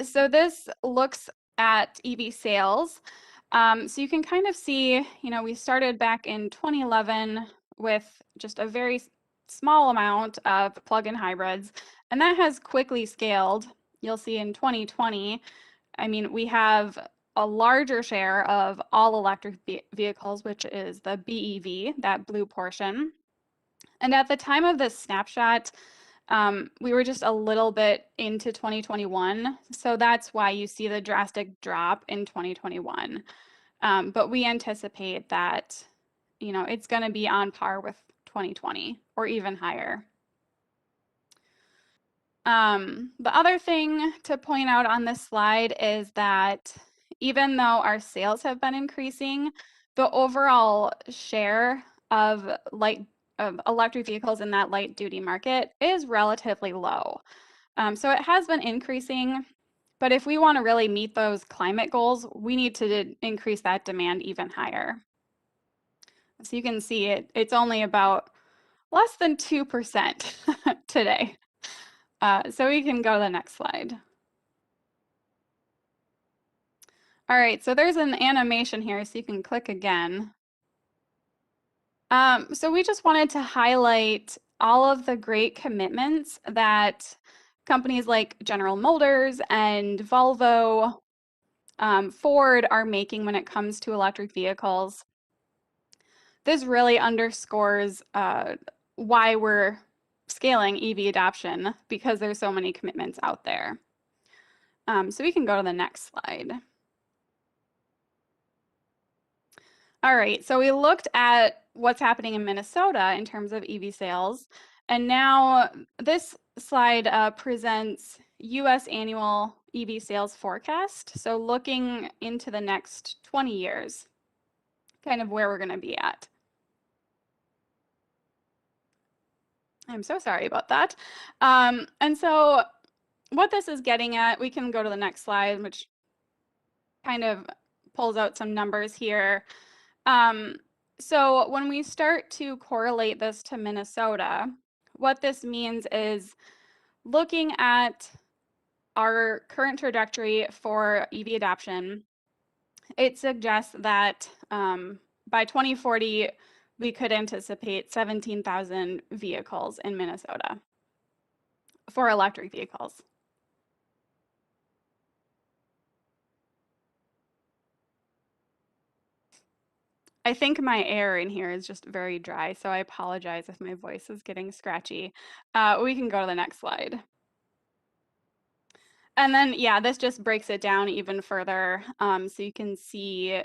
So this looks at EV sales. So you can kind of see, we started back in 2011 with just a very small amount of plug-in hybrids, and that has quickly scaled. You'll see in 2020, we have a larger share of all electric vehicles, which is the BEV, that blue portion. And at the time of this snapshot, we were just a little bit into 2021. So that's why you see the drastic drop in 2021. But we anticipate that, it's going to be on par with 2020 or even higher. The other thing to point out on this slide is that even though our sales have been increasing, the overall share of electric vehicles in that light duty market is relatively low. So it has been increasing, but if we want to really meet those climate goals, we need to increase that demand even higher. So you can see it's only about less than 2% today. So we can go to the next slide. All right, so there's an animation here, so you can click again. So we just wanted to highlight all of the great commitments that companies like General Motors and Volvo, Ford are making when it comes to electric vehicles. This really underscores why we're scaling EV adoption, because there's so many commitments out there. So we can go to the next slide. All right, so we looked at what's happening in Minnesota in terms of EV sales, and now this slide presents US annual EV sales forecast. So looking into the next 20 years, kind of where we're going to be at. I'm so sorry about that. And so what this is getting at, we can go to the next slide, which kind of pulls out some numbers here. So when we start to correlate this to Minnesota, what this means is looking at our current trajectory for EV adoption, it suggests that by 2040, we could anticipate 17,000 vehicles in Minnesota for electric vehicles. I think my air in here is just very dry, so I apologize if my voice is getting scratchy. We can go to the next slide. And then, yeah, this just breaks it down even further, so you can see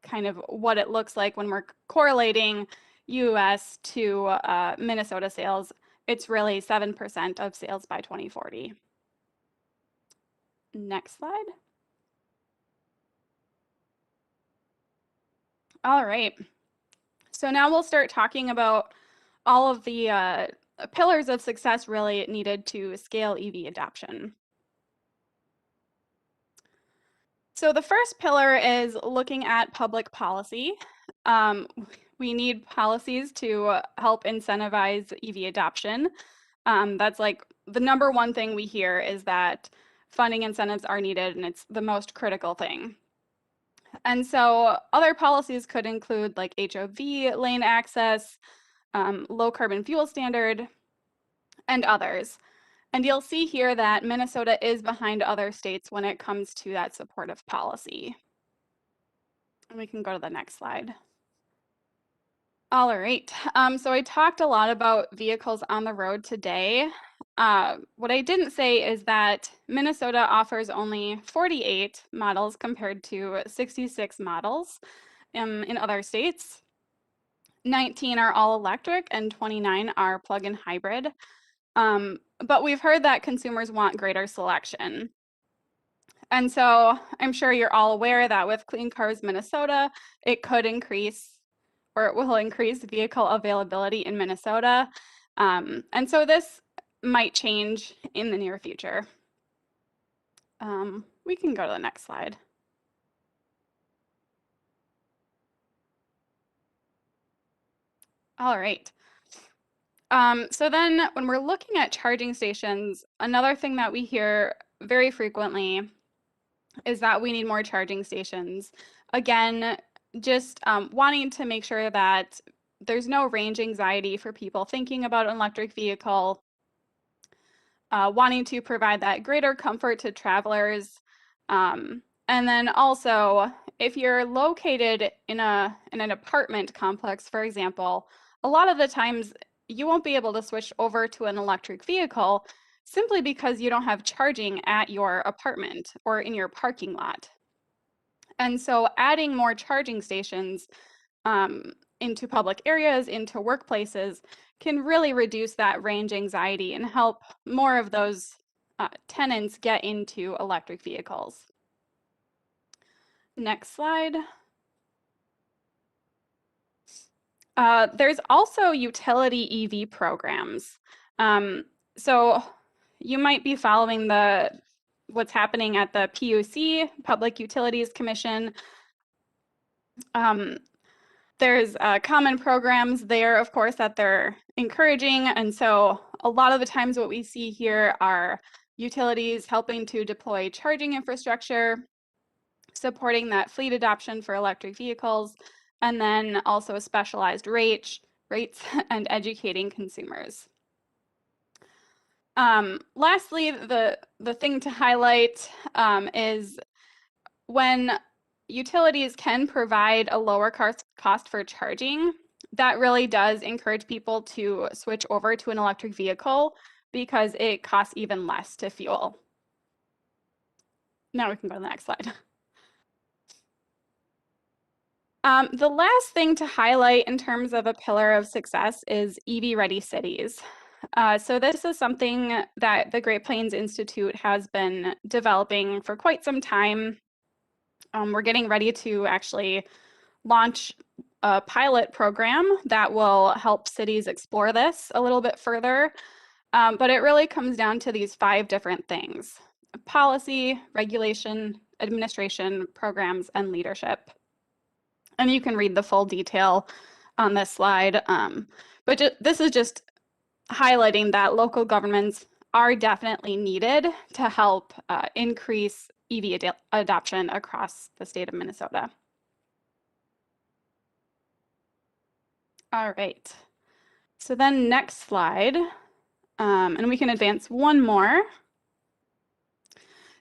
kind of what it looks like when we're correlating US to Minnesota sales. It's really 7% of sales by 2040. Next slide. All right. So now we'll start talking about all of the pillars of success really needed to scale EV adoption. So the first pillar is looking at public policy. We need policies to help incentivize EV adoption. That's like the number one thing we hear is that funding incentives are needed, and it's the most critical thing. And so other policies could include like HOV lane access, low carbon fuel standard, and others. And you'll see here that Minnesota is behind other states when it comes to that supportive policy. And we can go to the next slide. All right, so I talked a lot about vehicles on the road today. What I didn't say is that Minnesota offers only 48 models compared to 66 models in other states. 19 are all electric and 29 are plug-in hybrid. But we've heard that consumers want greater selection. And so I'm sure you're all aware that with Clean Cars Minnesota, it could increase, or it will increase vehicle availability in Minnesota. And so this might change in the near future. We can go to the next slide. All right. So then when we're looking at charging stations, another thing that we hear very frequently is that we need more charging stations. Again, just wanting to make sure that there's no range anxiety for people thinking about an electric vehicle, wanting to provide that greater comfort to travelers. And then also, if you're located in an apartment complex, for example, a lot of the times you won't be able to switch over to an electric vehicle simply because you don't have charging at your apartment or in your parking lot. And so adding more charging stations into public areas, into workplaces, can really reduce that range anxiety and help more of those tenants get into electric vehicles. Next slide. There's also utility EV programs. So you might be following what's happening at the PUC, Public Utilities Commission. There's common programs there, of course, that they're encouraging. And so a lot of the times what we see here are utilities helping to deploy charging infrastructure, supporting that fleet adoption for electric vehicles, and then also specialized rates and educating consumers. Lastly, the thing to highlight is when utilities can provide a lower cost for charging, that really does encourage people to switch over to an electric vehicle because it costs even less to fuel. Now we can go to the next slide. The last thing to highlight in terms of a pillar of success is EV-ready cities. So this is something that the Great Plains Institute has been developing for quite some time. We're getting ready to actually launch a pilot program that will help cities explore this a little bit further. But it really comes down to these 5 different things: policy, regulation, administration, programs, and leadership. And you can read the full detail on this slide. But this is just highlighting that local governments are definitely needed to help increase EV adoption across the state of Minnesota. All right. So then next slide, and we can advance one more.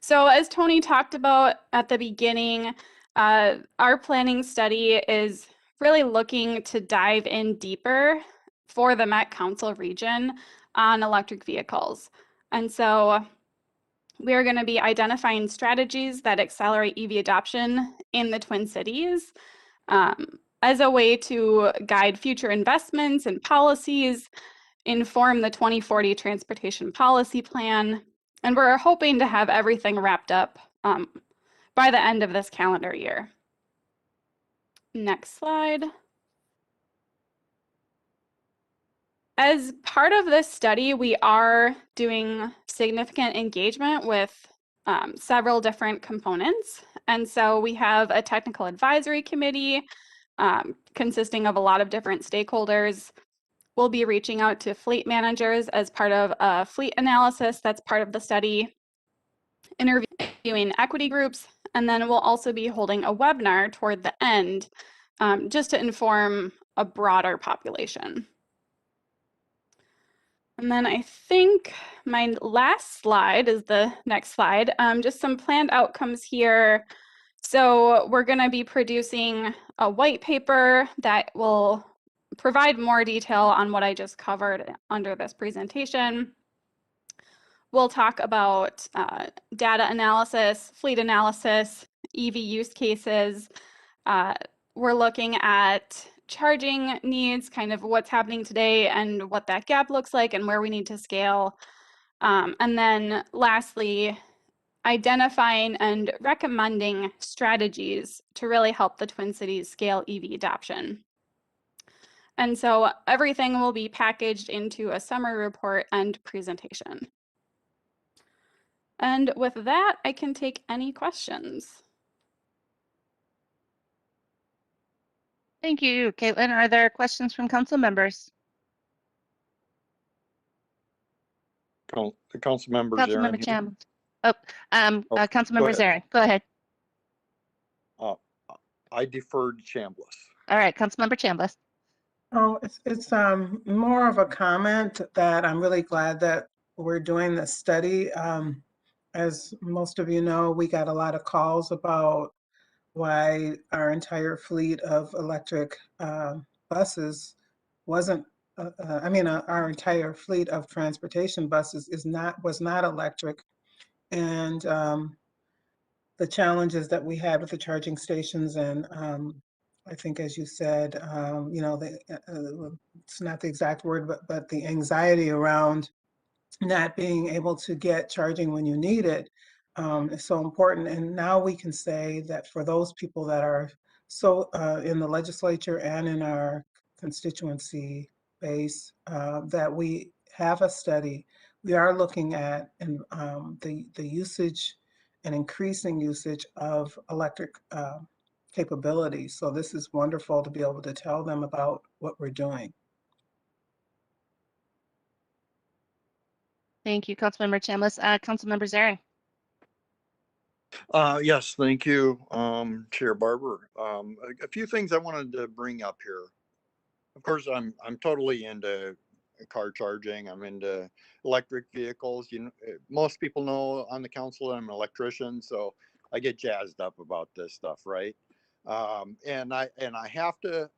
So as Tony talked about at the beginning, our planning study is really looking to dive in deeper for the Met Council region on electric vehicles. And so we are going to be identifying strategies that accelerate EV adoption in the Twin Cities as a way to guide future investments and policies, inform the 2040 Transportation Policy Plan, and we're hoping to have everything wrapped up by the end of this calendar year. Next slide. As part of this study, we are doing significant engagement with several different components. And so we have a technical advisory committee consisting of a lot of different stakeholders. We'll be reaching out to fleet managers as part of a fleet analysis that's part of the study, interviewing equity groups, and then we'll also be holding a webinar toward the end just to inform a broader population. And then I think my last slide is the next slide, just some planned outcomes here. So we're going to be producing a white paper that will provide more detail on what I just covered under this presentation. We'll talk about data analysis, fleet analysis, EV use cases. We're looking at charging needs, kind of what's happening today and what that gap looks like and where we need to scale. And then lastly, identifying and recommending strategies to really help the Twin Cities scale EV adoption. And so everything will be packaged into a summary report and presentation. And with that, I can take any questions. Thank you, Caitlin. Are there questions from council members? The council members. Councilmember Chambliss. Councilmember Zarin, go ahead. I deferred Chambliss. All right, Councilmember Chambliss. Oh, it's more of a comment that I'm really glad that we're doing this study. As most of you know, we got a lot of calls about why our entire fleet of electric buses wasn't. Our entire fleet of transportation buses was not electric, and the challenges that we had with the charging stations, and I think, as you said, it's not the exact word, but the anxiety around not being able to get charging when you need it is so important. And now we can say that for those people that are so in the legislature and in our constituency base, that we have a study. We are looking at the usage and increasing usage of electric capabilities. So this is wonderful to be able to tell them about what we're doing. Thank you, Councilmember Chambliss. Councilmember Zarin. Yes, thank you, Chair Barber. A few things I wanted to bring up here. Of course, I'm totally into car charging. I'm into electric vehicles. Most people know on the council I'm an electrician, so I get jazzed up about this stuff, right? And I have to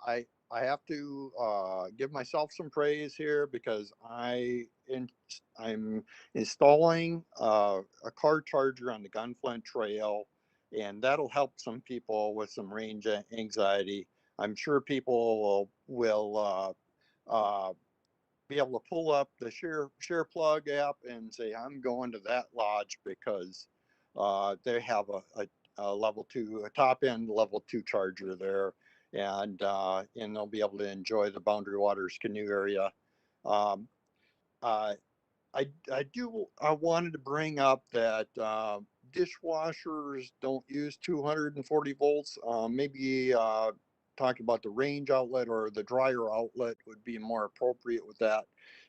give myself some praise here because I'm installing a car charger on the Gunflint Trail, and that'll help some people with some range anxiety. I'm sure people will be able to pull up the share plug app and say, I'm going to that lodge because they have a level 2, a top end level 2 charger there, and they'll be able to enjoy the Boundary Waters canoe area. Um, uh, I wanted to bring up that dishwashers don't use 240 volts. Maybe talking about the range outlet or the dryer outlet would be more appropriate with that.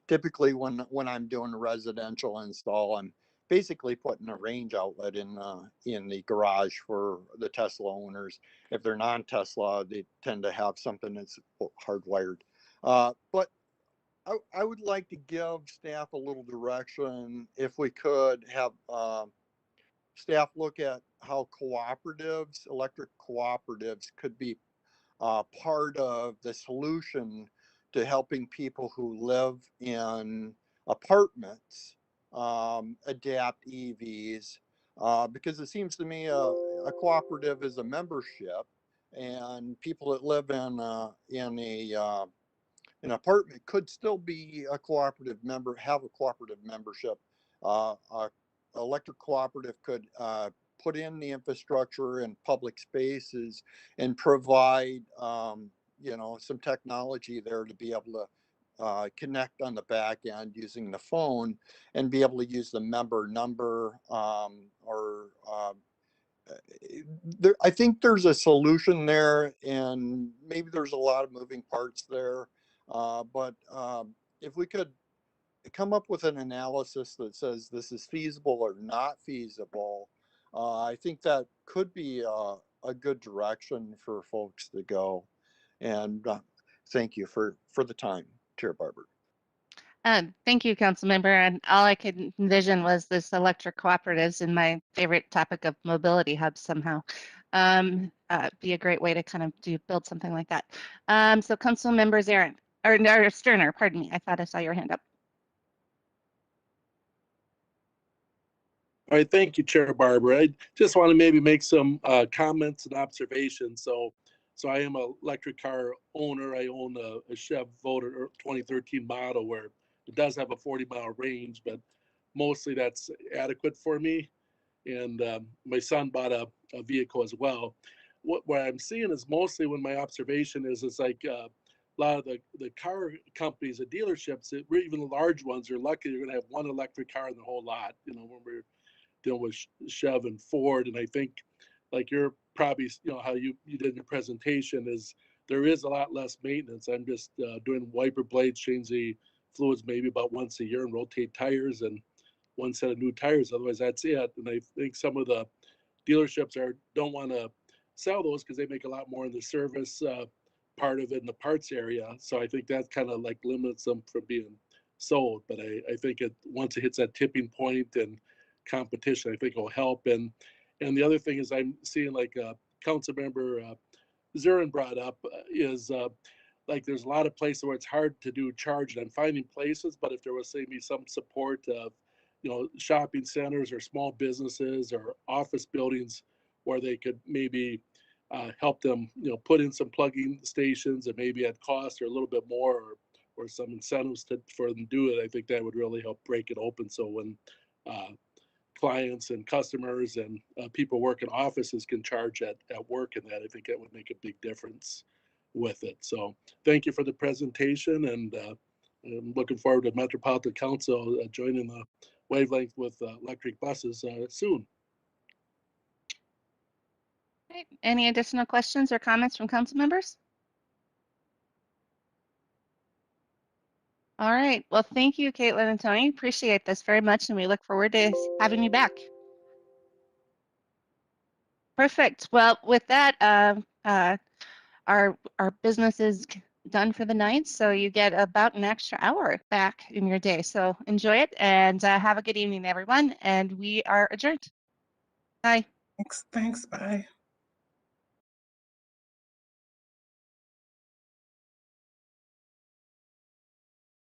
Typically, when I'm doing a residential install, I'm basically putting a range outlet in the garage for the Tesla owners. If they're non-Tesla, they tend to have something that's hardwired. But I would like to give staff a little direction. If we could have staff look at how cooperatives, electric cooperatives, could be part of the solution to helping people who live in apartments adapt EVs. Because it seems to me a cooperative is a membership, and people that live in an apartment could still be a cooperative member, have a cooperative membership. A electric cooperative could put in the infrastructure and public spaces and provide, some technology there to be able to connect on the back end using the phone and be able to use the member number or I think there's a solution there, and maybe there's a lot of moving parts there. But if we could come up with an analysis that says this is feasible or not feasible, I think that could be a good direction for folks to go. And thank you for the time, Chair Barber. Thank you, council member. And all I could envision was this electric cooperatives and my favorite topic of mobility hubs somehow. Be a great way to kind of build something like that. So council members Aaron, or Sterner, pardon me. I thought I saw your hand up. All right, thank you, Chair Barber. I just want to maybe make some comments and observations. So I am an electric car owner. I own a Chev Voter 2013 model where it does have a 40-mile range, but mostly that's adequate for me. And my son bought a vehicle as well. What I'm seeing is mostly when my observation is like a lot of the car companies, the dealerships, even the large ones are lucky they're going to have one electric car in the whole lot. When we're dealing with Chev and Ford, and I think like you're probably how you did in your presentation is there is a lot less maintenance. I'm just doing wiper blades, change the fluids maybe about once a year, and rotate tires and one set of new tires. Otherwise, that's it. And I think some of the dealerships don't want to sell those because they make a lot more in the service part of it in the parts area. So I think that kind of like limits them from being sold. But I think once it hits that tipping point and competition, I think it'll help. And the other thing is I'm seeing like council member Zurin brought up is like there's a lot of places where it's hard to do charging. I'm finding places, but if there was maybe some support of shopping centers or small businesses or office buildings where they could maybe help them put in some plugging stations and maybe at cost or a little bit more or some incentives for them to do it, I think that would really help break it open. So when clients and customers and people work in offices can charge at work, and that I think that would make a big difference with it. So thank you for the presentation, and I'm looking forward to Metropolitan Council joining the wavelength with electric buses soon. Okay. Any additional questions or comments from council members? All right. Well, thank you, Caitlin and Tony. Appreciate this very much, and we look forward to having you back. Perfect. Well, with that, our business is done for the night, so you get about an extra hour back in your day. So enjoy it and have a good evening, everyone. And we are adjourned. Bye. Thanks. Bye.